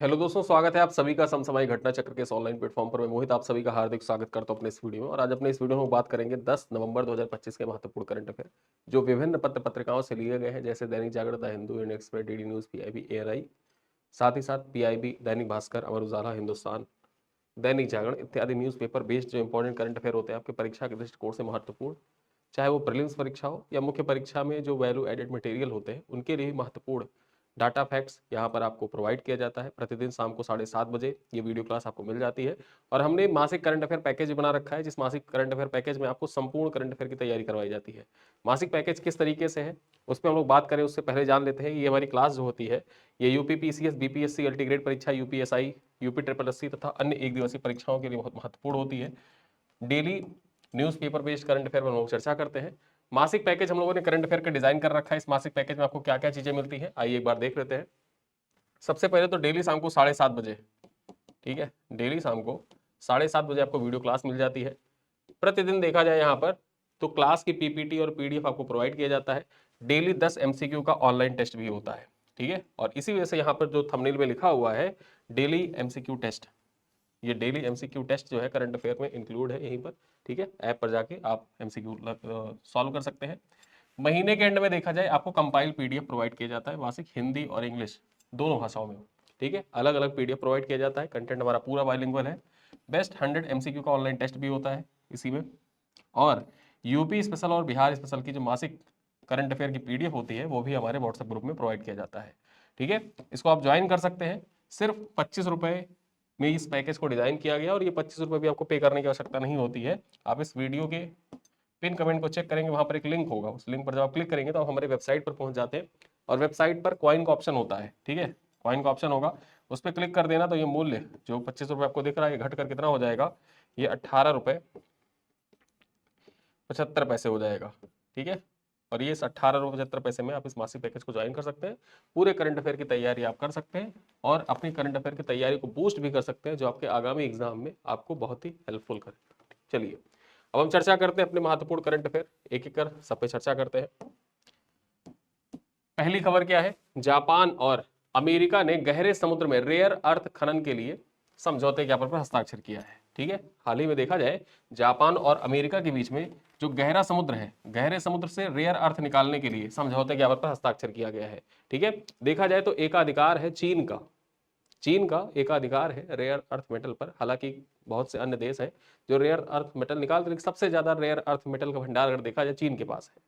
Hello दोस्तों, स्वागत है आप सभी का समसामयिक घटना चक्र के इस ऑनलाइन प्लेटफॉर्म पर। मैं मोहित आप सभी का हार्दिक स्वागत करता हूं अपने इस वीडियो में। और आज अपने इस वीडियो में बात करेंगे 10 नवंबर 2025 के महत्वपूर्ण करंट अफेयर जो विभिन्न पत्र पत्रिकाओं से लिए गए हैं, जैसे Dainik Jagran, the Hindu, Indian Express, DD News, PIB, ANI, साथ ही साथ पीआईबी, दैनिक भास्कर, अमर उजाला, हिंदुस्तान, दैनिक जागरण इत्यादि न्यूज़पेपर बेस्ड जो इंपॉर्टेंट करंट अफेयर होते हैं आपके परीक्षा के दृष्टिकोण से महत्वपूर्ण, चाहे वो प्रीलिम्स परीक्षा हो या मुख्य परीक्षा में जो वैल्यू एडेड मटेरियल होते हैं उनके लिए महत्वपूर्ण डाटा फैक्ट्स यहाँ पर आपको प्रोवाइड किया जाता है। प्रतिदिन शाम को 7:30 बजे ये वीडियो क्लास आपको मिल जाती है। और हमने मासिक करंट अफेयर पैकेज बना रखा है, जिस मासिक करंट अफेयर पैकेज में आपको संपूर्ण करंट अफेयर की तैयारी करवाई जाती है। मासिक पैकेज किस तरीके से है उस पर हम लोग बात करें उससे पहले जान लेते हैं कि ये हमारी क्लास जो होती है ये यूपी पीसीएस, बीपीएससी, अल्टीग्रेड परीक्षा, यूपीएसआई, यूपी ट्रिपल एससी तथा अन्य एक दिवसीय परीक्षाओं के लिए बहुत महत्वपूर्ण होती है। Daily newspaper based current affair पर हम लोग चर्चा करते हैं। मासिक पैकेज हम लोगों ने करंट अफेयर का डिजाइन कर रखा है। इस मासिक पैकेज में आपको क्या क्या चीजें मिलती हैं आइए एक बार देख लेते हैं। सबसे पहले तो डेली शाम को 7:30 बजे, ठीक है, डेली शाम को 7:30 बजे आपको वीडियो क्लास मिल जाती है। प्रतिदिन देखा जाए यहाँ पर तो क्लास की पीपीटी और पीडीएफ आपको प्रोवाइड किया जाता है। डेली 10 एमसीक्यू का ऑनलाइन टेस्ट भी होता है, ठीक है। और इसी वजह से यहाँ पर जो थंबनेल में लिखा हुआ है डेली एमसीक्यू टेस्ट, ये डेली एमसीक्यू टेस्ट जो है करंट अफेयर में इंक्लूड है यहीं पर, ठीक है। ऐप पर जाके आप एमसीक्यू सॉल्व कर सकते हैं। महीने के एंड में देखा जाए आपको कंपाइल पीडीएफ प्रोवाइड किया जाता है, मासिक हिंदी और इंग्लिश दोनों भाषाओं में, ठीक है। अलग अलग पीडीएफ प्रोवाइड किया जाता है। कंटेंट हमारा पूरा बाइलिंगुअल है। बेस्ट 100 एमसीक्यू का ऑनलाइन टेस्ट भी होता है इसी में। और यूपी स्पेशल और बिहार स्पेशल की जो मासिक करंट अफेयर की पीडीएफ होती है वो भी हमारे व्हाट्सएप ग्रुप में प्रोवाइड किया जाता है, ठीक है। इसको आप ज्वाइन कर सकते हैं। सिर्फ 25 रुपये में इस पैकेज को डिजाइन किया गया और ये 25 रुपये भी आपको पे करने की आवश्यकता नहीं होती है। आप इस वीडियो के पिन कमेंट को चेक करेंगे, वहां पर एक लिंक होगा, उस लिंक पर जब आप क्लिक करेंगे तो आप हमारे वेबसाइट पर पहुंच जाते हैं। और वेबसाइट पर कॉइन का ऑप्शन होता है, ठीक है, कॉइन का ऑप्शन होगा, उस पर क्लिक कर देना तो ये मूल्य जो 25 रुपये आपको दिख रहा है ये घट कर कितना हो जाएगा, ये 18 रुपये 75 पैसे हो जाएगा, ठीक है। और ये इस 18 रुपये 75 पैसे में आप इस मासिक पैकेज को ज्वाइन कर सकते हैं। पूरे करंट अफेयर की तैयारी आप कर सकते हैं और अपनी करंट अफेयर की तैयारी को बूस्ट भी कर सकते हैं, जो आपके आगामी एग्जाम में आपको बहुत ही हेल्पफुल करेगा। चलिए अब हम चर्चा करते हैं अपने महत्वपूर्ण करंट अफेयर, एक एक कर सब पे चर्चा करते हैं। पहली खबर क्या है, जापान और अमेरिका ने गहरे समुद्र में रेयर अर्थ खनन के लिए समझौते ज्ञापन पर हस्ताक्षर किया है, ठीक है। हाल ही में देखा जाए जापान और अमेरिका के बीच में जो गहरा समुद्र है, गहरे समुद्र से रेयर अर्थ निकालने के लिए समझौते ज्ञापन पर हस्ताक्षर किया गया है, ठीक है। देखा जाए तो एकाधिकार है चीन का, चीन का एकाधिकार है रेयर अर्थ मेटल पर। हालांकि बहुत से अन्य देश हैं जो रेयर अर्थ मेटल निकालते हैं, लेकिन सबसे ज्यादा रेयर अर्थ मेटल का भंडार अगर देखा जाए चीन के पास है।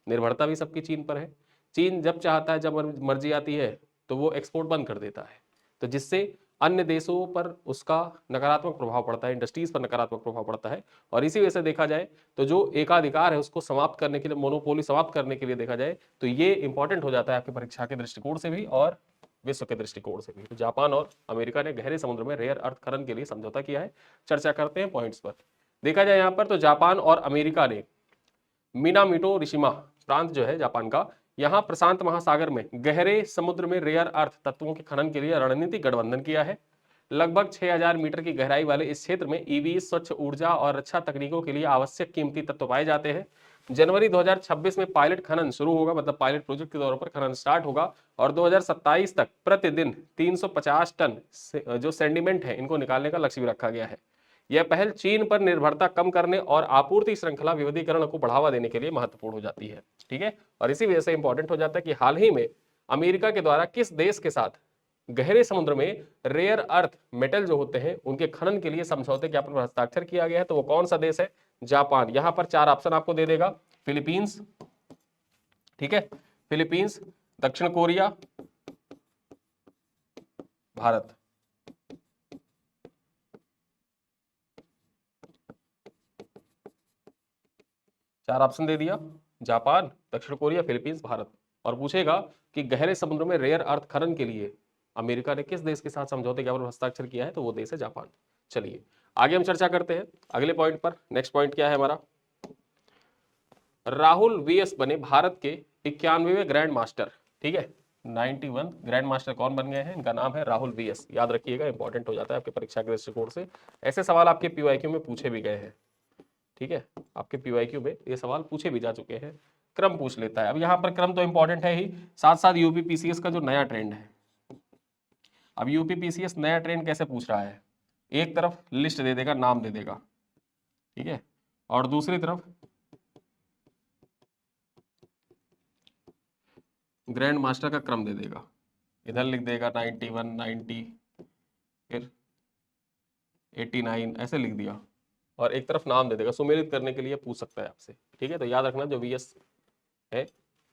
निर्भरता भी सबकी चीन पर है। चीन जब चाहता है, जब मर्जी आती है तो वो एक्सपोर्ट बंद कर देता है, तो जिससे अन्य देशों पर उसका नकारात्मक प्रभाव पड़ता है, इंडस्ट्रीज पर नकारात्मक प्रभाव पड़ता है। और इसी वजह से देखा जाए तो जो एकाधिकार है उसको समाप्त करने के लिए, मोनोपोली समाप्त करने के लिए देखा जाए तो ये इंपॉर्टेंट हो जाता है आपकी परीक्षा के दृष्टिकोण से भी और विश्व के दृष्टिकोण से भी। तो जापान और अमेरिका ने गहरे समुद्र में रेयर अर्थ खनन के लिए समझौता किया है। चर्चा करते हैं पॉइंट्स पर। देखा जाए यहाँ पर तो जापान और अमेरिका ने मिनामिटो रिशिमा प्रांत जो है जापान का, यहाँ प्रशांत महासागर में गहरे समुद्र में रेयर अर्थ तत्वों के खनन के लिए रणनीतिक गठबंधन किया है। लगभग 6000 मीटर की गहराई वाले इस क्षेत्र में ईवी, स्वच्छ ऊर्जा और रक्षा तकनीकों के लिए आवश्यक कीमती तत्व पाए जाते हैं। जनवरी 2026 में पायलट खनन शुरू होगा, मतलब पायलट प्रोजेक्ट के तौर पर खनन स्टार्ट होगा। और 2027 तक प्रतिदिन 350 टन जो सेंडिमेंट है इनको निकालने का लक्ष्य भी रखा गया है। यह पहल चीन पर निर्भरता कम करने और आपूर्ति श्रृंखला विविधीकरण को बढ़ावा देने के लिए महत्वपूर्ण हो जाती है, ठीक है। और इसी वजह से इंपॉर्टेंट हो जाता है कि हाल ही में अमेरिका के द्वारा किस देश के साथ गहरे समुद्र में रेयर अर्थ मेटल जो होते हैं उनके खनन के लिए समझौते ज्ञापन पर हस्ताक्षर किया गया है, तो वो कौन सा देश है, जापान। यहां पर 4 ऑप्शन आपको दे देगा, फिलीपींस, ठीक है, फिलीपींस, दक्षिण कोरिया, भारत। चार ऑप्शन दे दिया, जापान, दक्षिण कोरिया, फिलीपींस, भारत। और पूछेगा कि गहरे समुद्र में रेयर अर्थ खनन के लिए अमेरिका ने किस देश के साथ समझौते ज्ञापन पर हस्ताक्षर किया है, तो वो देश है जापान। चलिए आगे हम चर्चा करते हैं अगले पॉइंट पर। नेक्स्ट पॉइंट क्या है हमारा, राहुल वीएस बने भारत के 91वें ग्रैंड मास्टर, ठीक है। 91 ग्रैंड मास्टर कौन बन गए हैं, इनका नाम है राहुल वीएस। याद रखिएगा, इंपॉर्टेंट हो जाता है आपके परीक्षा के दृष्टिकोण से। ऐसे सवाल आपके पीवाईक्यू में पूछे भी गए हैं, ठीक है, आपके पीवाईक्यू में ये सवाल पूछे भी जा चुके हैं। क्रम पूछ लेता है, अब यहाँ पर क्रम तो इंपॉर्टेंट है ही, साथ साथ यूपी पीसीएस का जो नया ट्रेंड है, अब यूपीपीसीएस नया ट्रेंड कैसे पूछ रहा है, एक तरफ लिस्ट दे देगा, नाम दे देगा, ठीक है, और दूसरी तरफ ग्रैंड मास्टर का क्रम दे देगा, इधर लिख देगा 91, 90, फिर 89 ऐसे लिख दिया, और एक तरफ नाम दे देगा, सुमेलित करने के लिए पूछ सकता है आपसे, ठीक है। तो याद रखना जो वीएस है,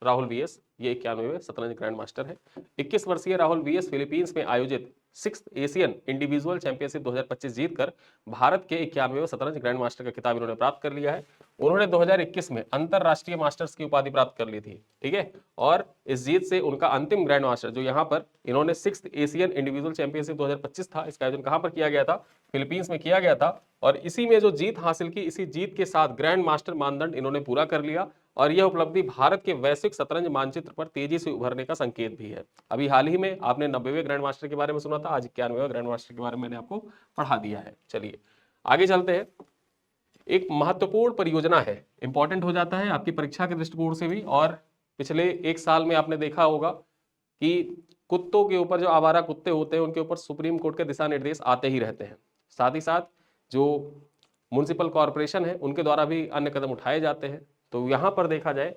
राहुल वीएस, ये 91वें शतरंज ग्रैंड मास्टर है। 21 वर्षीय राहुल वीएस फिलीपींस में आयोजित 6th एशियन इंडिविजुअल चैंपियनशिप 2025 जीतकर भारत के 91वें शतरंज ग्रैंड मास्टर का खिताब इन्होंने प्राप्त कर लिया है। उन्होंने 2021 में अंतरराष्ट्रीय मास्टर्स की उपाधि प्राप्त कर ली थी, ठीक है, और इस जीत से उनका अंतिम ग्रैंड मास्टर जो यहाँ पर इन्होंने 6th एशियन इंडिविजुअल चैंपियनशिप 2025 था, इसका आयोजन कहाँ पर किया गया था, फिलीपींस में किया गया था, और इसी में जो जीत हासिल की, इसी जीत के साथ ग्रैंड मास्टर मानदंड इन्होंने पूरा कर लिया, और यह उपलब्धि भारत के वैश्विक शतरंज मानचित्र पर तेजी से उभरने का संकेत भी है। अभी हाल ही में आपने 90वें ग्रैंड मास्टर के बारे में सुना था, आज 91वें ग्रैंड मास्टर के बारे में मैंने आपको पढ़ा दिया है। चलिए आगे चलते हैं। एक महत्वपूर्ण परियोजना है, इंपॉर्टेंट हो जाता है आपकी परीक्षा के दृष्टिकोण से भी, और पिछले एक साल में आपने देखा होगा कि कुत्तों के ऊपर, जो आवारा कुत्ते होते हैं उनके ऊपर सुप्रीम कोर्ट के दिशा निर्देश आते ही रहते हैं। साथ ही साथ जो म्युनिसिपल कॉरपोरेशन है उनके द्वारा भी अन्य कदम उठाए जाते हैं। तो यहाँ पर देखा जाए,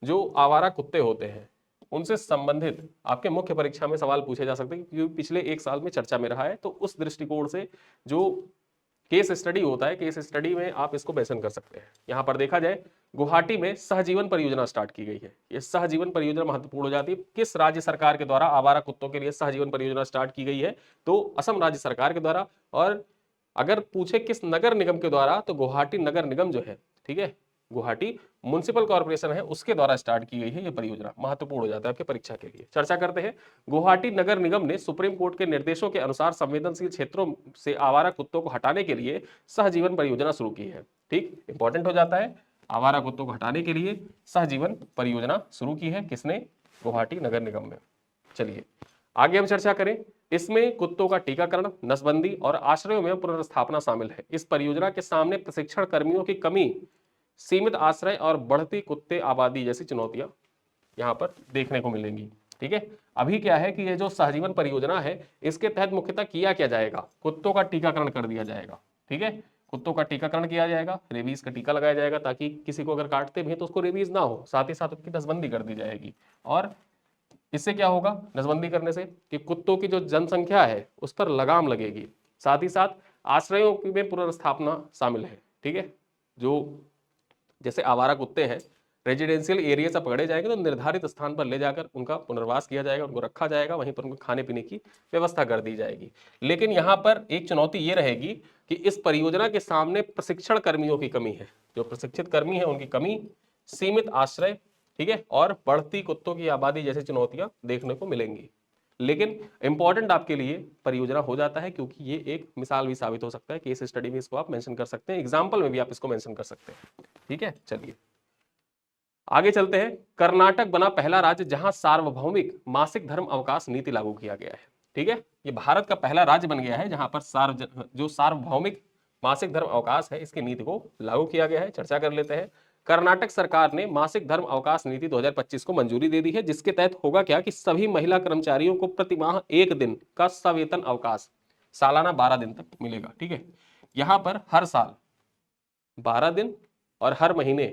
जो आवारा कुत्ते होते हैं उनसे संबंधित आपके मुख्य परीक्षा में सवाल पूछे जा सकते हैं, क्योंकि पिछले एक साल में चर्चा में रहा है। तो उस दृष्टिकोण से जो केस स्टडी होता है, केस स्टडी में आप इसको मेंशन कर सकते हैं। यहाँ पर देखा जाए, गुवाहाटी में सहजीवन परियोजना स्टार्ट की गई है। ये सहजीवन परियोजना महत्वपूर्ण हो जाती है। किस राज्य सरकार के द्वारा आवारा कुत्तों के लिए सहजीवन परियोजना स्टार्ट की गई है, तो असम राज्य सरकार के द्वारा। और अगर पूछे किस नगर निगम के द्वारा, तो गुवाहाटी नगर निगम जो है, ठीक है, गुवाहाटी म्युनिसिपल कॉर्पोरेशन है, उसके द्वारा स्टार्ट की गई है ये परियोजना। महत्वपूर्ण हो जाता है आपके परीक्षा के लिए। चर्चा करते हैं। गुवाहाटी नगर निगम ने सुप्रीम कोर्ट के निर्देशों के अनुसार संवेदनशील क्षेत्रों से आवारा कुत्तों को हटाने के लिए सहजीवन परियोजना शुरू की है। ठीक, इंपॉर्टेंट हो जाता है। आवारा कुत्तों को हटाने के लिए सहजीवन परियोजना शुरू की है, किसने, गुवाहाटी नगर निगम में। चलिए आगे हम चर्चा करें। इसमें कुत्तों का टीकाकरण, नसबंदी और आश्रयों में पुनर्स्थापना शामिल है। इस परियोजना के सामने प्रशिक्षण कर्मियों की कमी, सीमित आश्रय और बढ़ती कुत्ते आबादी जैसी चुनौतियां यहां पर देखने को मिलेंगी। ठीक है, अभी क्या है कि ये जो सहजीवन परियोजना है, इसके तहत मुख्यतः किया क्या जाएगा, कुत्तों का टीकाकरण कर दिया जाएगा। ठीक है, कुत्तों का टीकाकरण किया जाएगा, रेबीज का टीका लगाया जाएगा, ताकि किसी को अगर काटते भी हैं तो उसको रेबीज ना हो। साथ ही साथ उसकी नसबंदी कर दी जाएगी। और इससे क्या होगा, नसबंदी करने से कि कुत्तों की जो जनसंख्या है उस पर लगाम लगेगी। साथ ही साथ आश्रयों में पुनर्स्थापना शामिल है। ठीक है, जो जैसे आवारा कुत्ते हैं, रेजिडेंशियल एरिया से पकड़े जाएंगे तो निर्धारित स्थान पर ले जाकर उनका पुनर्वास किया जाएगा, उनको रखा जाएगा, वहीं पर उनको खाने पीने की व्यवस्था कर दी जाएगी। लेकिन यहाँ पर एक चुनौती ये रहेगी कि इस परियोजना के सामने प्रशिक्षण कर्मियों की कमी है। जो प्रशिक्षित कर्मी है उनकी कमी, सीमित आश्रय, ठीक है, और बढ़ती कुत्तों की आबादी जैसी चुनौतियां देखने को मिलेंगी। लेकिन इंपॉर्टेंट आपके लिए परियोजना हो जाता है, क्योंकि ये एक मिसाल भी साबित हो सकता है। केस स्टडी में इसको आप मेंशन कर सकते हैं, एग्जाम्पल में भी आप इसको मेंशन कर सकते हैं। ठीक है, चलिए आगे चलते हैं। कर्नाटक बना पहला राज्य जहां सार्वभौमिक मासिक धर्म अवकाश नीति लागू किया गया है। ठीक है, ये भारत का पहला राज्य बन गया है जहां पर जो सार्वभौमिक मासिक धर्म अवकाश है, इसकी नीति को लागू किया गया है। चर्चा कर लेते हैं। कर्नाटक सरकार ने मासिक धर्म अवकाश नीति 2025 को मंजूरी दे दी है, जिसके तहत होगा क्या कि सभी महिला कर्मचारियों को प्रति माह 1 दिन का सवेतन अवकाश सालाना 12 दिन तक मिलेगा। ठीक है, यहां पर हर साल 12 दिन और हर महीने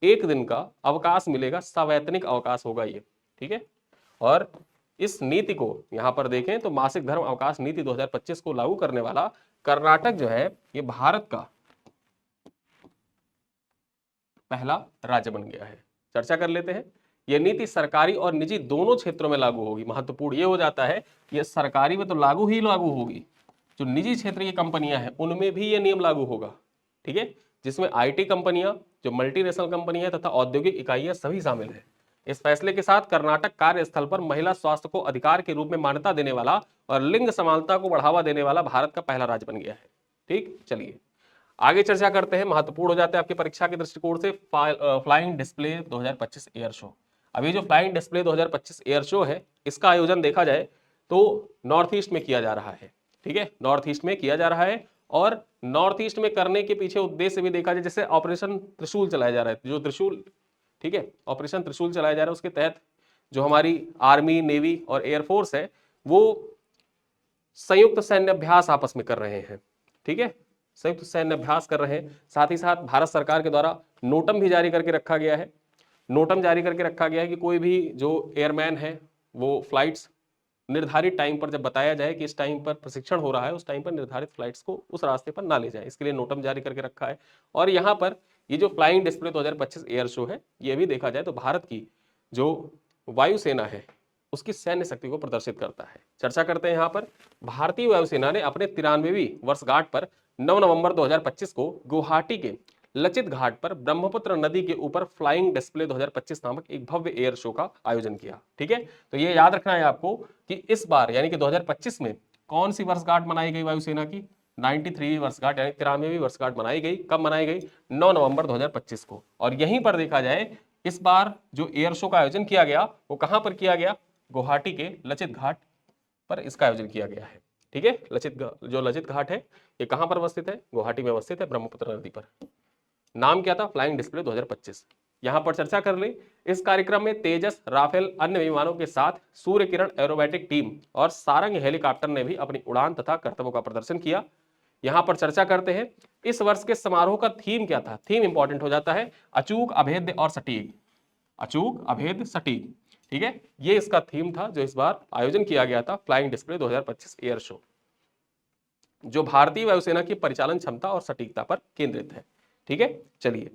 1 दिन का अवकाश मिलेगा, सवैतनिक अवकाश होगा ये। ठीक है, और इस नीति को यहां पर देखें तो मासिक धर्म अवकाश नीति 2025 को लागू करने वाला कर्नाटक जो है, ये भारत का पहला राज्य बन गया है। चर्चा कर लेते हैं। यह नीति सरकारी और निजी दोनों क्षेत्रों में लागू होगी। महत्वपूर्ण यह हो जाता है कि यह सरकारी में तो लागू ही लागू होगी, जो निजी क्षेत्र की कंपनियां हैं उनमें भी यह नियम लागू होगा। ठीक है, जिसमें आईटी कंपनियां, जो मल्टीनेशनल कंपनियां तथा औद्योगिक इकाइयां सभी शामिल है। इस फैसले के साथ कर्नाटक कार्यस्थल पर महिला स्वास्थ्य को अधिकार के रूप में मान्यता देने वाला और लिंग समानता को बढ़ावा देने वाला भारत का पहला राज्य बन गया है। ठीक, चलिए आगे चर्चा करते हैं। महत्वपूर्ण हो जाते हैं आपकी परीक्षा के दृष्टिकोण से फ्लाइंग डिस्प्ले 2025 एयर शो। अभी जो फ्लाइंग डिस्प्ले 2025 एयर शो है, इसका आयोजन देखा जाए तो नॉर्थ ईस्ट में किया जा रहा है। ठीक है, नॉर्थ ईस्ट में किया जा रहा है, और नॉर्थ ईस्ट में करने के पीछे उद्देश्य भी देखा जाए, जैसे ऑपरेशन त्रिशूल चलाया जा रहा है, जो त्रिशूल, ठीक है, ऑपरेशन त्रिशूल चलाया जा रहा है, उसके तहत जो हमारी आर्मी, नेवी और एयरफोर्स है, वो संयुक्त सैन्य अभ्यास आपस में कर रहे हैं, ठीक है, संयुक्त सैन्य अभ्यास कर रहे हैं। साथ ही साथ भारत सरकार के द्वारा नोटम भी जारी करके रखा गया है, नोटम जारी करके रखा गया है कि कोई भी जो एयरमैन है वो फ्लाइट्स निर्धारित टाइम पर जब बताया जाए कि इस टाइम पर प्रशिक्षण हो रहा है, उस टाइम पर निर्धारित फ्लाइट्स को उस रास्ते पर ना ले जाए, इसके लिए नोटम जारी करके रखा है। और यहाँ पर ये जो फ्लाइंग डिस्प्ले 2025 एयर शो है, ये भी देखा जाए तो भारत की जो वायुसेना है उसकी सैन्य शक्ति को प्रदर्शित करता है। चर्चा करते हैं यहाँ पर, भारतीय वायुसेना ने अपने 93वीं वर्षगांठ पर 9 नवंबर 2025 को गुवाहाटी के लचित घाट पर ब्रह्मपुत्र नदी के ऊपर फ्लाइंग डिस्प्ले 2025 नामक एक भव्य एयर शो का आयोजन किया। ठीक है, तो ये याद रखना है आपको कि इस बार यानी कि 2025 में कौन सी वर्षगांठ मनाई गई वायुसेना की, 93वीं वर्षगांठ यानी 93वीं वर्षगांठ मनाई गई। कब मनाई गई? 9 नवंबर 2025 को। और यहीं पर देखा जाए इस बार जो एयर शो का आयोजन किया गया वो कहां पर किया गया? गुवाहाटी के लचित घाट पर इसका आयोजन किया गया है। ठीक है, लचित घाट है ये कहां पर अवस्थित है? गुवाहाटी में अवस्थित है, ब्रह्मपुत्र नदी पर। नाम क्या था? Flying display 2025। यहां पर चर्चा कर ले, इस कार्यक्रम में तेजस, राफेल, अन्य विमानों के साथ सूर्य किरण एरोबैटिक टीम और सारंग हेलीकॉप्टर ने भी अपनी उड़ान तथा करतबों का प्रदर्शन किया। यहां पर चर्चा करते हैं इस वर्ष के समारोह का थीम क्या था? थीम इंपॉर्टेंट हो जाता है, अचूक, अभेद्य और सटीक। अचूक, अभेद्य, सटीक। ठीक है, ये इसका थीम था जो इस बार आयोजन किया गया था, फ्लाइंग डिस्प्ले 2025 एयर शो, जो भारतीय वायुसेना की परिचालन क्षमता और सटीकता पर केंद्रित है। ठीक है, चलिए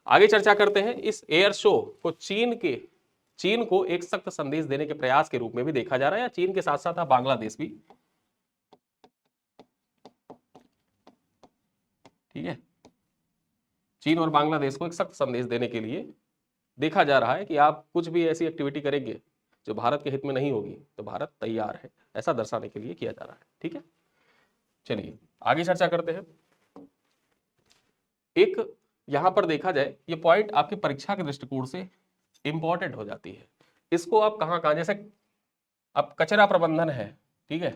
आगे चर्चा करते हैं। इस एयर शो को चीन को एक सख्त संदेश देने के प्रयास के रूप में भी देखा जा रहा है, या चीन के साथ साथ बांग्लादेश भी। ठीक है, चीन और बांग्लादेश को एक सख्त संदेश देने के लिए देखा जा रहा है कि आप कुछ भी ऐसी एक्टिविटी करेंगे जो भारत के हित में नहीं होगी तो भारत तैयार है, ऐसा दर्शाने के लिए किया जा रहा है। ठीक है, चलिए आगे चर्चा करते हैं। एक यहां पर देखा जाए, ये पॉइंट आपकी परीक्षा के दृष्टिकोण से इंपॉर्टेंट हो जाती है। इसको आप कहां कहां, जैसे अब कचरा प्रबंधन है, ठीक है,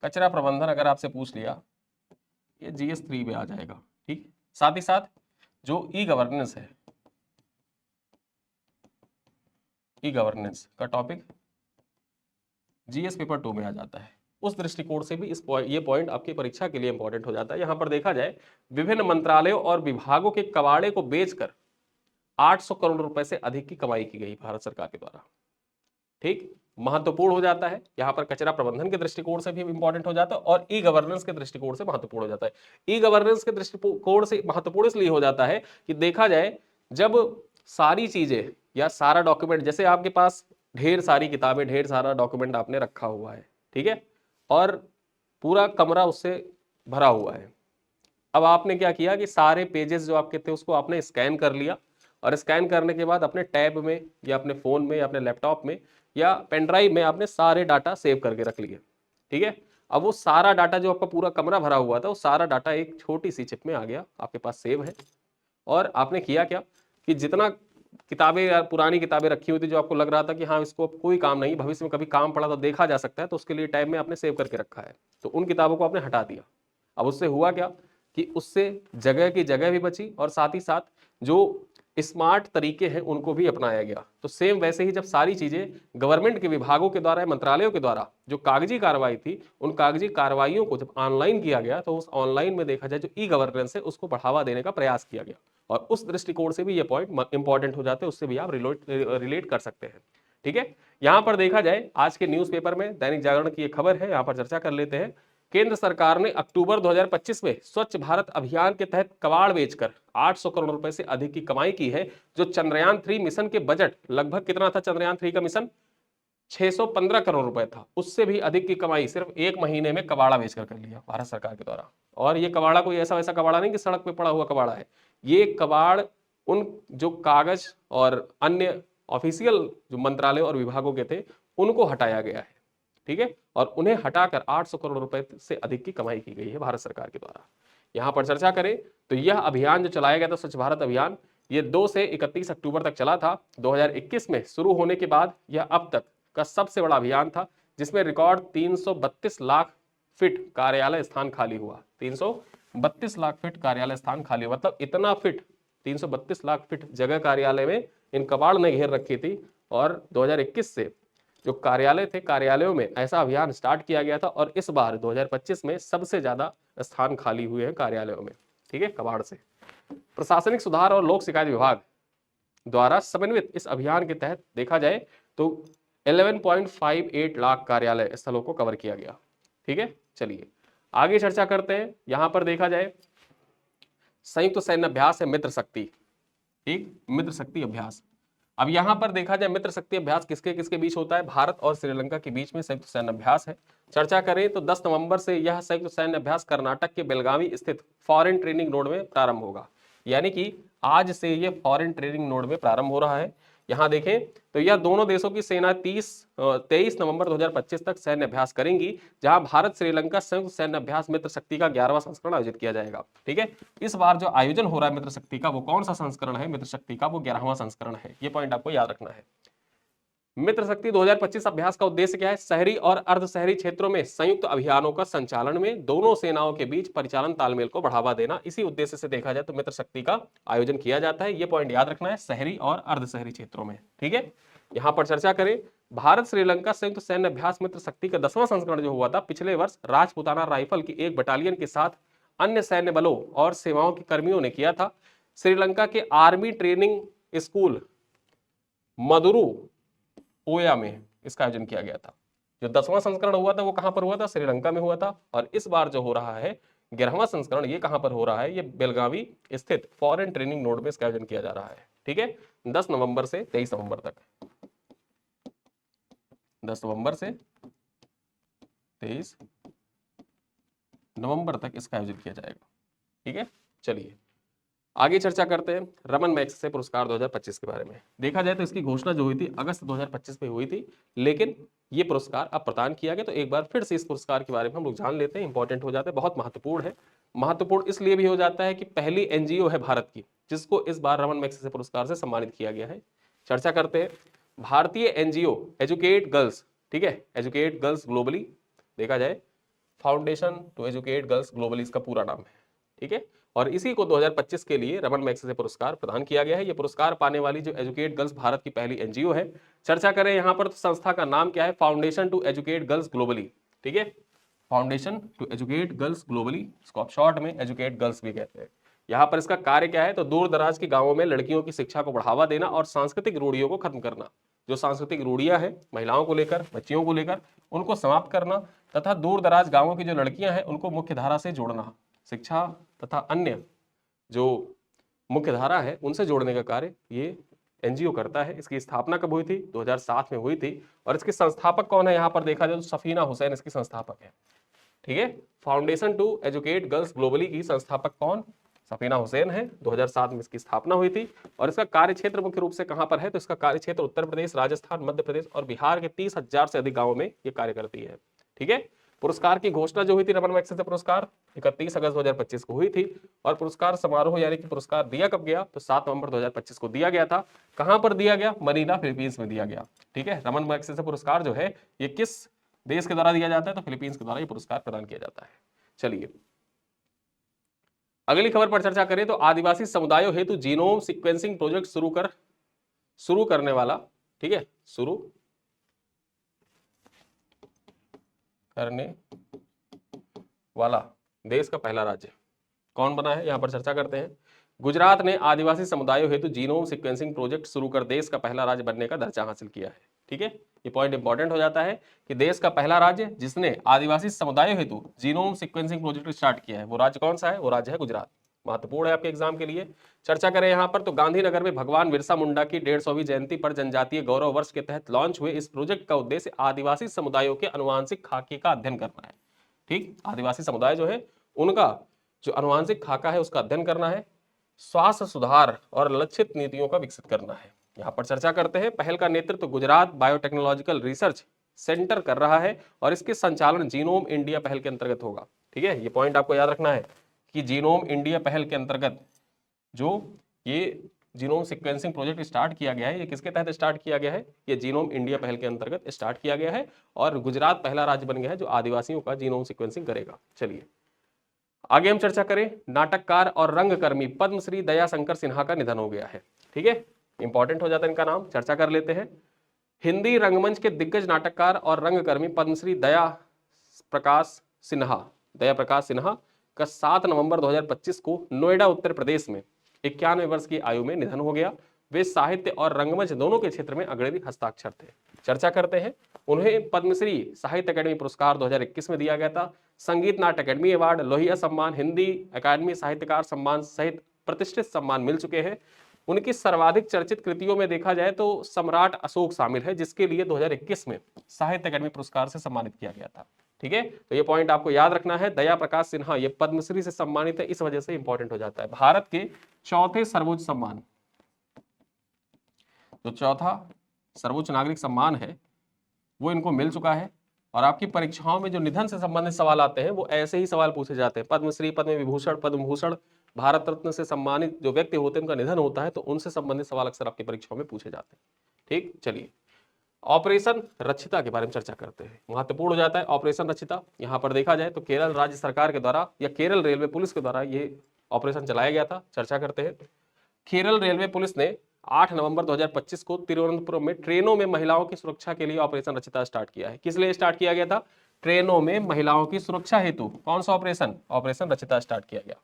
कचरा प्रबंधन अगर आपसे पूछ लिया, ये GS3 में आ जाएगा। ठीक, साथ ही साथ जो ई गवर्नेंस है, ई गवर्नेंस का टॉपिक GS पेपर 2 में आ जाता है। उस दृष्टिकोण से भी ये पॉइंट आपकी परीक्षा के लिए इंपॉर्टेंट हो जाता है। यहां पर देखा जाए, विभिन्न मंत्रालयों और विभागों के कबाड़े को बेचकर 800 करोड़ रुपए से अधिक की कमाई की गई भारत सरकार के द्वारा। ठीक, महत्वपूर्ण हो जाता है। यहां पर कचरा प्रबंधन के दृष्टिकोण से भी इंपॉर्टेंट हो जाता है और ई गवर्नेंस के दृष्टिकोण से महत्वपूर्ण हो जाता है। ई गवर्नेंस के दृष्टिकोण से महत्वपूर्ण इसलिए हो जाता है कि देखा जाए, जब सारी चीजें या सारा डॉक्यूमेंट, जैसे आपके पास ढेर सारी किताबें, ढेर सारा डॉक्यूमेंट आपने रखा हुआ है, ठीक है, और पूरा कमरा उससे भरा हुआ है। अब आपने क्या किया कि सारे पेजेस जो आपके थे उसको आपने स्कैन कर लिया, और स्कैन करने के बाद अपने टैब में या अपने फोन में या अपने लैपटॉप में या पेन ड्राइव में आपने सारे डाटा सेव करके रख लिए। ठीक है, अब वो सारा डाटा जो आपका पूरा कमरा भरा हुआ था, वो सारा डाटा एक छोटी सी चिप में आ गया, आपके पास सेव है। और आपने किया क्या कि जितना किताबें या पुरानी किताबें रखी हुई थी जो आपको लग रहा था कि हाँ इसको कोई काम नहीं, भविष्य में कभी काम पड़ा तो देखा जा सकता है, तो उसके लिए टैब में आपने सेव करके रखा है, तो उन किताबों को आपने हटा दिया। अब उससे हुआ क्या कि उससे जगह की जगह भी बची और साथ ही साथ जो स्मार्ट तरीके हैं उनको भी अपनाया गया। तो सेम वैसे ही जब सारी चीजें गवर्नमेंट के विभागों के द्वारा, मंत्रालयों के द्वारा जो कागजी कार्रवाई थी, उन कागजी कार्रवाइयों को जब ऑनलाइन किया गया, तो उस ऑनलाइन में देखा जाए जो ई गवर्नेंस है उसको बढ़ावा देने का प्रयास किया गया। और उस दृष्टिकोण से भी ये पॉइंट इंपॉर्टेंट हो जाते हैं, उससे भी आप रिलेट कर सकते हैं। ठीक है, यहां पर देखा जाए आज के न्यूज़पेपर में दैनिक जागरण की एक खबर है, यहां पर चर्चा कर लेते हैं। केंद्र सरकार ने अक्टूबर 2025 में स्वच्छ भारत अभियान के तहत कबाड़ बेचकर 800 करोड़ रुपए से अधिक की कमाई की है। जो चंद्रयान 3 मिशन के बजट लगभग कितना था? चंद्रयान 3 का मिशन 615 करोड़ रुपए था, उससे भी अधिक की कमाई सिर्फ एक महीने में कबाड़ा बेचकर कर लिया भारत सरकार के द्वारा। और ये कबाड़ा कोई ऐसा वैसा कबाड़ा नहीं कि सड़क पे पड़ा हुआ कबाड़ा है, ये कबाड़ उन जो कागज और अन्य ऑफिशियल जो मंत्रालय और विभागों के थे उनको हटाया गया है। ठीक है, और उन्हें हटाकर 800 करोड़ रुपए से अधिक की कमाई की गई है भारत सरकार के द्वारा। यहां पर चर्चा करें तो यह अभियान जो चलाया गया था, स्वच्छ भारत अभियान, ये 2 से 31 अक्टूबर तक चला था। 2021 में शुरू होने के बाद यह अब तक का सबसे बड़ा अभियान था, जिसमें रिकॉर्ड 332 लाख फीट कार्यालय स्थान खाली हुआ। 332 लाख फीट कार्यालय स्थान खाली हुआ, मतलब इतना फीट, 332 लाख फीट जगह कार्यालय में इन कबाड़ ने घेर रखी थी। और 2021 से जो कार्यालय थे, कार्यालयों में ऐसा अभियान स्टार्ट किया गया था और इस बार 2025 में सबसे ज्यादा स्थान खाली हुए हैं कार्यालयों में, ठीक है, कबाड़ से। प्रशासनिक सुधार और लोक शिकायत विभाग द्वारा समन्वित इस अभियान के तहत देखा जाए तो 11.58 लाख कार्यालय स्थलों को कवर किया गया, ठीक है। चलिए आगे चर्चा करते हैं। यहां पर देखा जाए संयुक्त सैन्य अभ्यास है मित्र शक्ति, ठीक, मित्र शक्ति अभ्यास। अब यहां पर देखा जाए मित्र शक्ति अभ्यास किसके किसके बीच होता है, भारत और श्रीलंका के बीच में संयुक्त सैन्य अभ्यास है। चर्चा करें तो 10 नवंबर से यह संयुक्त सैन्य अभ्यास कर्नाटक के बेलगावी स्थित फॉरेन ट्रेनिंग नोड में प्रारंभ होगा, यानी कि आज से यह फॉरेन ट्रेनिंग नोड में प्रारंभ हो रहा है। यहां देखें तो यह दोनों देशों की सेना 23 नवंबर 2025 तक सैन्य अभ्यास करेंगी, जहां भारत श्रीलंका संयुक्त सैन्य अभ्यास मित्र शक्ति का 11वां संस्करण आयोजित किया जाएगा, ठीक है। इस बार जो आयोजन हो रहा है मित्र शक्ति का वो कौन सा संस्करण है, मित्र शक्ति का वो 11वां संस्करण है, ये पॉइंट आपको याद रखना है। मित्र शक्ति 2025 अभ्यास का उद्देश्य क्या है, शहरी और अर्ध शहरी क्षेत्रों में संयुक्त अभियानों का संचालन में दोनों सेनाओं के बीच परिचालन तालमेल को बढ़ावा देना, इसी उद्देश्य से देखा जाए तो मित्र शक्ति का आयोजन किया जाता है। ये पॉइंट याद रखना है, शहरी और अर्ध शहरी क्षेत्रों में, ठीक है। यहां पर चर्चा करें भारत श्रीलंका संयुक्त सैन्य अभ्यास मित्र शक्ति का 10वां संस्करण जो हुआ था पिछले वर्ष राजपुताना राइफल की एक बटालियन के साथ अन्य सैन्य बलों और सेवाओं के कर्मियों ने किया था। श्रीलंका के आर्मी ट्रेनिंग स्कूल मदुरु ओया में इसका आयोजन किया गया था। जो 10वां संस्करण हुआ था वो कहां पर हुआ था, श्रीलंका में हुआ था। और इस बार जो हो रहा है 11वां संस्करण ये कहां पर हो रहा है, ये बेलगावी स्थित फॉरेन ट्रेनिंग नोड में इसका आयोजन किया जा रहा है, ठीक है। 10 नवंबर से 23 नवंबर तक, 10 नवंबर से 23 नवंबर तक इसका आयोजन किया जाएगा, ठीक है। चलिए आगे चर्चा करते हैं रमन मैग्सेसे पुरस्कार 2025 के बारे में। देखा जाए तो इसकी घोषणा जो हुई थी अगस्त 2025 में हुई थी, लेकिन ये पुरस्कार अब प्रदान किया गया। तो एक बार फिर से इस पुरस्कार के बारे में हम लोग जान लेते हैं, इंपॉर्टेंट हो जाता है, बहुत महत्वपूर्ण है। महत्वपूर्ण इसलिए भी हो जाता है कि पहली एनजीओ है भारत की जिसको इस बार रमन मैग्सेसे पुरस्कार से सम्मानित किया गया है। चर्चा करते हैं भारतीय एनजीओ एजुकेट गर्ल्स, ठीक है, एजुकेट गर्ल्स ग्लोबली, देखा जाए foundation to educate girls globally इसका पूरा नाम है, ठीक है। और इसी को 2025 के लिए रमन मैग्सेसे पुरस्कार प्रदान किया गया है। ये पुरस्कार पाने वाली जो एजुकेट गर्ल्स भारत की पहली एनजीओ है। चर्चा करें यहाँ पर तो संस्था का नाम क्या है, foundation to educate girls globally, ठीक है, foundation to educate girls globally, इसको आप शॉर्ट में एजुकेट गर्ल्स भी कहते हैं। यहाँ पर इसका कार्य क्या है, तो दूर दराज के गांवों में लड़कियों की शिक्षा को बढ़ावा देना और सांस्कृतिक रूढ़ियों को खत्म करना। जो सांस्कृतिक रूढ़ियां हैं महिलाओं को लेकर, बच्चियों को लेकर, उनको समाप्त करना तथा दूर दराज गांवों की जो लड़कियां हैं उनको मुख्य धारा से जोड़ना, शिक्षा तथा अन्य जो मुख्य धारा है उनसे जोड़ने का कार्य ये एनजीओ करता है। इसकी स्थापना कब हुई थी, 2007 में हुई थी। और इसके संस्थापक कौन है, यहाँ पर देखा जाए तो सफीना हुसैन इसकी संस्थापक है, ठीक है। Foundation to educate girls globally की संस्थापक कौन, सफीना हुसैन है। 2007 में इसकी स्थापना हुई थी। और इसका कार्य क्षेत्र मुख्य रूप से कहां पर है, तो इसका कार्य क्षेत्र उत्तर प्रदेश, राजस्थान, मध्य प्रदेश और बिहार के 30,000 से अधिक गांवों में ये कार्य करती है, ठीक है। पुरस्कार की घोषणा जो हुई थी रमन मैग्सेसे पुरस्कार 31 अगस्त 2025 को हुई थी। और पुरस्कार समारोह यानी कि पुरस्कार दिया कब गया, तो 7 नवंबर 2025 को दिया गया था। कहां पर दिया गया, मनीला फिलीपींस में दिया गया, ठीक है। रमन मैग्सेसे पुरस्कार जो है ये किस देश के द्वारा दिया जाता है, तो फिलीपींस के द्वारा ये पुरस्कार प्रदान किया जाता है। चलिए अगली खबर पर चर्चा करें तो आदिवासी समुदायों हेतु जीनोम सीक्वेंसिंग प्रोजेक्ट शुरू करने वाला, ठीक है, शुरू करने वाला देश का पहला राज्य कौन बना है, यहां पर चर्चा करते हैं। गुजरात ने आदिवासी समुदायों हेतु जीनोम सीक्वेंसिंग प्रोजेक्ट शुरू कर देश का पहला राज्य बनने का दर्जा हासिल किया है, ठीक है। ये पॉइंट इंपॉर्टेंट हो जाता है कि देश का पहला राज्य जिसने आदिवासी समुदायों हेतु जीनोम सीक्वेंसिंग प्रोजेक्ट स्टार्ट किया है वो राज्य कौन सा है, वो राज्य है गुजरात। महत्वपूर्ण है आपके एग्जाम के लिए। चर्चा करें यहाँ पर तो गांधीनगर में भगवान बिरसा मुंडा की 150वीं जयंती पर जनजातीय गौरव वर्ष के तहत लॉन्च हुए इस प्रोजेक्ट का उद्देश्य आदिवासी समुदायों के अनुवांशिक खाके का अध्ययन करना है, ठीक। आदिवासी समुदाय जो है उनका जो अनुवांशिक खाका है उसका अध्ययन करना है, स्वास्थ्य सुधार और लक्षित नीतियों का विकसित करना है। यहाँ पर चर्चा करते हैं पहल का नेतृत्व गुजरात बायोटेक्नोलॉजिकल रिसर्च सेंटर कर रहा है और इसके संचालन जीनोम इंडिया पहल के अंतर्गत होगा, ठीक है। ये पॉइंट आपको याद रखना है कि जीनोम इंडिया पहल के अंतर्गत जो ये जीनोम सीक्वेंसिंग प्रोजेक्ट स्टार्ट किया गया है ये किसके तहत स्टार्ट किया गया है, ये जीनोम इंडिया पहल के अंतर्गत स्टार्ट किया गया है। और गुजरात पहला राज्य बन गया है जो आदिवासियों का जीनोम सीक्वेंसिंग करेगा। चलिए आगे हम चर्चा करें, नाटककार और रंगकर्मी पद्मश्री दया शंकर सिन्हा का निधन हो गया है, ठीक है। इंपॉर्टेंट हो जाता है इनका नाम, चर्चा कर लेते हैं। हिंदी रंगमंच के दिग्गज नाटककार और रंगकर्मी पद्मश्री प्रकाश दया प्रकाश सिन्हा का 7 नवंबर 2025 को नोएडा उत्तर प्रदेश में 91 वर्ष की आयु में निधन हो गया। वे साहित्य और रंगमंच दोनों के क्षेत्र में अग्रणी हस्ताक्षर थे। चर्चा करते हैं, उन्हें पद्मश्री साहित्य अकादमी पुरस्कार 2021 में दिया गया था। संगीत नाट्य अकादमी अवार्ड, लोहिया सम्मान, हिंदी अकादमी साहित्यकार सम्मान सहित प्रतिष्ठित सम्मान मिल चुके हैं। उनकी सर्वाधिक चर्चित कृतियों में देखा जाए तो सम्राट अशोक शामिल है, जिसके लिए 2021 में साहित्य अकादमी पुरस्कार से सम्मानित किया गया था। ठीक है, तो ये पॉइंट आपको याद रखना है। दया प्रकाश सिन्हा ये पद्मश्री से सम्मानित है, इस वजह से इंपॉर्टेंट हो जाता है। भारत के चौथे सर्वोच्च सम्मान, जो चौथा सर्वोच्च नागरिक सम्मान है वो इनको मिल चुका है। और आपकी परीक्षाओं में जो निधन से संबंधित सवाल आते हैं वो ऐसे ही सवाल पूछे जाते हैं। पद्मश्री, पद्म विभूषण, पद्म भूषण, भारत रत्न से सम्मानित जो व्यक्ति होते हैं उनका निधन होता है तो उनसे संबंधित सवाल अक्सर आपकी परीक्षाओं में पूछे जाते हैं। ठीक, चलिए ऑपरेशन रक्षिता के बारे में चर्चा करते हैं। महत्वपूर्ण हो जाता है ऑपरेशन रक्षिता। यहाँ पर देखा जाए तो केरल राज्य सरकार के द्वारा या केरल रेलवे पुलिस के द्वारा ये ऑपरेशन चलाया गया था। चर्चा करते हैं। केरल रेलवे पुलिस ने 8 नवंबर 2025 को तिरुवनंतपुरम में ट्रेनों में महिलाओं की सुरक्षा के लिए ऑपरेशन रक्षिता स्टार्ट किया है। किस लिए स्टार्ट किया गया था? ट्रेनों में महिलाओं की सुरक्षा हेतु कौन सा ऑपरेशन? ऑपरेशन रक्षिता स्टार्ट किया गया।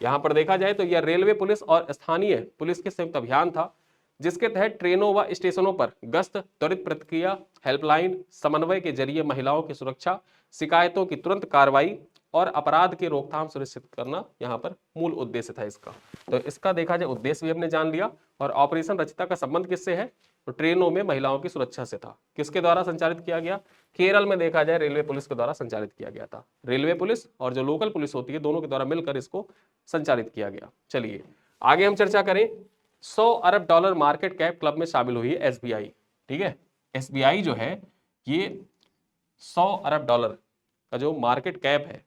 यहां पर देखा जाए तो यह रेलवे पुलिस और स्थानीय पुलिस के संयुक्त अभियान था, जिसके तहत ट्रेनों व स्टेशनों पर गश्त, त्वरित प्रतिक्रिया, हेल्पलाइन, समन्वय के जरिए महिलाओं की सुरक्षा, शिकायतों की तुरंत कार्रवाई और अपराध की रोकथाम सुनिश्चित करना यहाँ पर मूल उद्देश्य था इसका। तो इसका देखा जाए उद्देश्य भी हमने जान लिया। और ऑपरेशन रक्षिता का संबंध किससे है? तो ट्रेनों में महिलाओं की सुरक्षा से था। किसके द्वारा संचालित किया गया? केरल में देखा जाए रेलवे पुलिस के द्वारा संचालित किया गया था। रेलवे पुलिस और जो लोकल पुलिस होती है दोनों के द्वारा मिलकर इसको संचालित किया गया। चलिए आगे हम चर्चा करें। 100 अरब डॉलर मार्केट कैप क्लब में शामिल हुई है एसबीआई। ठीक है, एसबीआई जो है ये 100 अरब डॉलर का जो मार्केट कैप है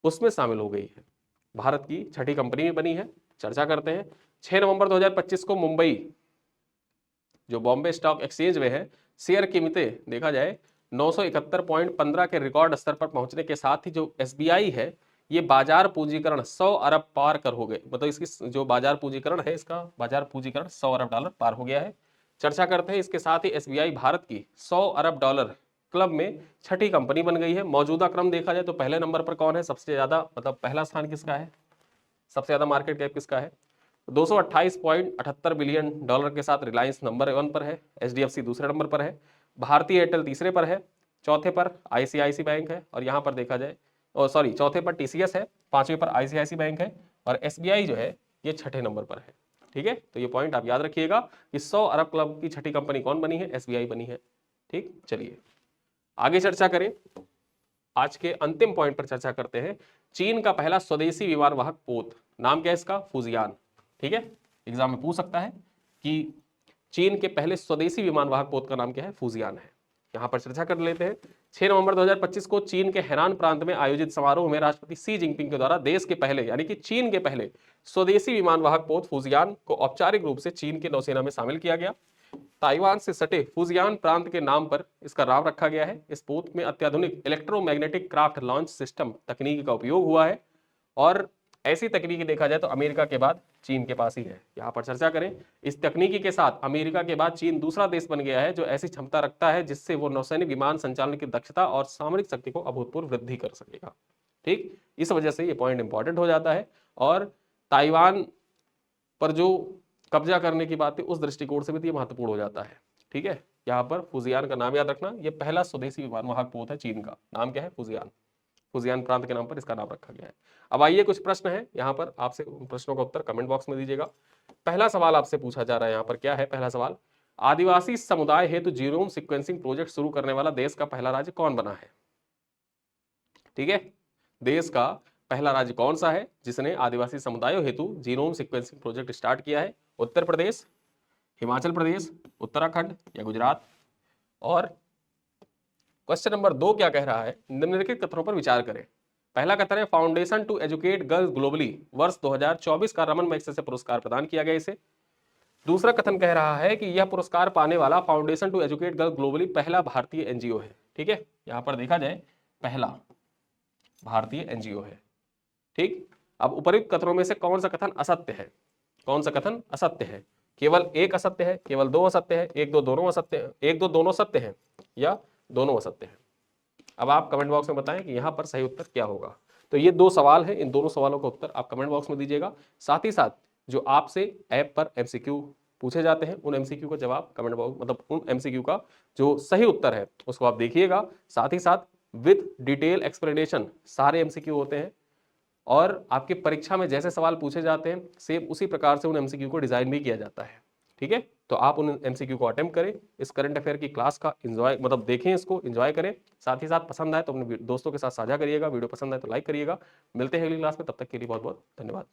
उसमें शामिल हो गई है। भारत की छठी कंपनी में बनी है। चर्चा करते हैं। 6 नवंबर 2025 को मुंबई जो बॉम्बे स्टॉक एक्सचेंज में है शेयर कीमतें देखा जाए 971.15 के रिकॉर्ड स्तर पर पहुंचने के साथ ही जो एसबीआई है ये बाजार पूंजीकरण 100 अरब पार कर हो गए। मतलब इसकी जो बाजार पूंजीकरण है इसका बाजार पूंजीकरण 100 अरब डॉलर पार हो गया है। चर्चा करते हैं। इसके साथ ही एसबीआई भारत की 100 अरब डॉलर क्लब में छठी कंपनी बन गई है। मौजूदा क्रम देखा जाए तो पहले नंबर पर कौन है? सबसे ज्यादा मतलब पहला स्थान किसका है? सबसे ज्यादा मार्केट कैप किसका है? 228.78 बिलियन डॉलर के साथ रिलायंस नंबर 1 पर है। एचडीएफसी दूसरे नंबर पर है। भारतीय एयरटेल तीसरे पर है। चौथे पर आईसीआईसी बैंक है। और यहाँ पर देखा जाए चौथे पर टीसीएस है। 5वें पर आईसीआईसी बैंक है। और एसबीआई जो है ये छठे नंबर पर है। ठीक है, तो ये पॉइंट आप याद रखिएगा कि 100 अरब क्लब की छठी कंपनी कौन बनी है? एसबीआई बनी है। ठीक, चलिए आगे चर्चा करें। आज के अंतिम पॉइंट पर चर्चा करते हैं। चीन का पहला स्वदेशी विमान वाहक पोत, नाम क्या है इसका? फूजियान। ठीक है, एग्जाम में पूछ सकता है कि चीन के पहले स्वदेशी विमान वाहक पोत का नाम क्या है? फूजियान है। यहां पर चर्चा कर लेते हैं। 6 नवंबर 2025 को चीन के हैनान प्रांत में आयोजित समारोह में राष्ट्रपति शी जिनपिंग के द्वारा देश के पहले यानी कि चीन के पहले स्वदेशी विमान वाहक पोत फूजियान को औपचारिक रूप से चीन की नौसेना में शामिल किया गया। ताइवान से सटे फूजियान प्रांत के नाम पर इसका नाम रखा गया है। इस पोत में अत्याधुनिक इलेक्ट्रोमैग्नेटिक क्राफ्ट लॉन्च सिस्टम तकनीक का उपयोग हुआ है। और ऐसी तकनीकी देखा जाए तो अमेरिका के बाद चीन के पास ही है। यहाँ पर चर्चा करें। इस तकनीकी के साथ अमेरिका के बाद चीन दूसरा देश बन गया है जो ऐसी क्षमता रखता है जिससे वो नौसैनिक विमान संचालन की दक्षता और सामरिक शक्ति को अभूतपूर्व वृद्धि कर सकेगा। ठीक, इस वजह से ये पॉइंट इंपॉर्टेंट हो जाता है। और ताइवान पर जो कब्जा करने की बात है उस दृष्टिकोण से भी ये महत्वपूर्ण हो जाता है। ठीक है, यहाँ पर फूजियान का नाम याद रखना। ये पहला स्वदेशी विमान वाहक पोत है चीन का। नाम क्या है? फूजियान। फूजियान प्रांत के नाम पर इसका नाम रखा गया है। अब आइए कुछ प्रश्न है यहाँ पर, आपसे उन प्रश्नों का उत्तर कमेंट बॉक्स में दीजिएगा। पहला सवाल आपसे पूछा जा रहा है यहाँ पर, क्या है पहला सवाल? आदिवासी समुदाय हेतु जीनोम सीक्वेंसिंग प्रोजेक्ट शुरू करने वाला देश का पहला राज्य कौन बना है? ठीक है, देश का पहला राज्य कौन सा है जिसने आदिवासी समुदायों हेतु जीनोम सीक्वेंसिंग प्रोजेक्ट स्टार्ट किया है? उत्तर प्रदेश, हिमाचल प्रदेश, उत्तराखंड या गुजरात? और क्वेश्चन नंबर 2 क्या कह रहा है? निम्नलिखित कथनों पर विचार करें। पहला कथन है foundation to educate girls globally वर्ष 2024 का रमन मैग्सेसे पुरस्कार प्रदान किया गया इसे। दूसरा कथन कह रहा है कि यह पुरस्कार पाने वाला foundation to educate girls globally पहला भारतीय एनजीओ है। ठीक है, यहां पर देखा जाए पहला भारतीय एनजीओ है। ठीक, अब उपयुक्त कथनों में से कौन सा कथन असत्य है? कौन सा कथन असत्य है? केवल एक असत्य है, केवल दो असत्य है, एक दो दोनों असत्य है, एक दो दोनों सत्य है, या दोनों असत्य है। अब आप कमेंट बॉक्स में बताएं कि यहां पर सही उत्तर क्या होगा। तो ये दो सवाल है, इन दोनों सवालों का उत्तर आप कमेंट बॉक्स में दीजिएगा। साथ ही साथ जो आपसे ऐप पर एमसीक्यू पूछे जाते हैं, उन एमसीक्यू का जवाब कमेंट बॉक्स, मतलब उन एमसीक्यू का जो सही उत्तर है उसको आप देखिएगा। साथ ही साथ विद डिटेल एक्सप्लेनेशन सारे एमसीक्यू होते हैं, और आपकी परीक्षा में जैसे सवाल पूछे जाते हैं सेम उसी प्रकार से उन एमसीक्यू को डिजाइन भी किया जाता है। ठीक है, तो आप उन एमसीक्यू को अटेम्प्ट करें, इस करंट अफेयर की क्लास का एंजॉय, मतलब देखें, इसको एंजॉय करें। साथ ही साथ पसंद आए तो अपने दोस्तों के साथ साझा करिएगा, वीडियो पसंद आए तो लाइक करिएगा। मिलते हैं अगली क्लास में, तब तक के लिए बहुत बहुत धन्यवाद।